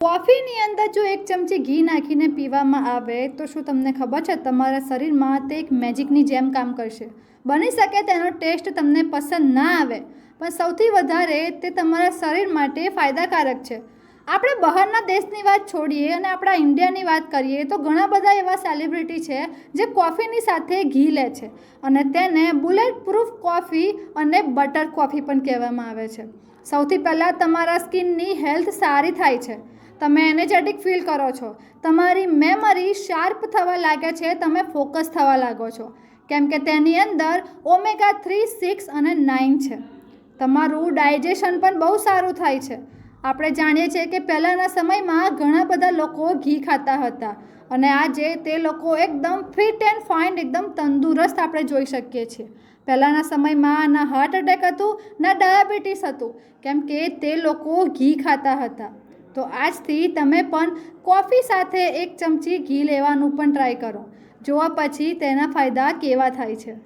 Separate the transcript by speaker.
Speaker 1: કોફીની અંદર જો 1 ચમચી ઘી નાખીને પીવામાં આવે તો શું તમને ખબર છે તમારા શરીરમાં તે એક મેજિકની જેમ કામ કરશે। બની શકે તેનો ટેસ્ટ તમને પસંદ ના આવે પણ સૌથી વધારે તે તમારા શરીર માટે ફાયદાકારક છે। આપણે બહારના દેશની વાત છોડીએ અને આપણા ઇન્ડિયાની વાત કરીએ તો ઘણા બધા એવા સેલિબ્રિટી છે જે કોફીની સાથે ઘી લે છે અને તેને બુલેટ પ્રૂફ કોફી અને બટર કોફી પણ કહેવામાં આવે છે। સૌથી પહેલાં તમારા સ્કિનની હેલ્થ સારી થાય છે, તમે એનર્જેટિક ફીલ કરો છો, તમારી મેમરી શાર્પ થવા લાગે છે, તમે ફોકસ થવા લાગો છો કેમ કે તેની અંદર ઓમેગા 3, 6 અને 9 છે। તમારું ડાયજેશન પણ બહુ સારું થાય છે। આપણે જાણીએ છીએ કે પહેલાંના સમયમાં ઘણા બધા લોકો ઘી ખાતા હતા અને આજે તે લોકો એકદમ ફિટ એન્ડ ફાઇન, એકદમ તંદુરસ્ત આપણે જોઈ શકીએ છીએ। પહેલાંના સમયમાં ના હાર્ટ એટેક હતું ના ડાયાબિટીસ હતું કેમ કે તે લોકો ઘી ખાતા હતા। તો આજથી તમે પણ કોફી સાથે 1 ચમચી ઘી લેવાનું પણ ટ્રાય કરો, જોવા પછી તેના ફાયદા કેવા થાય છે।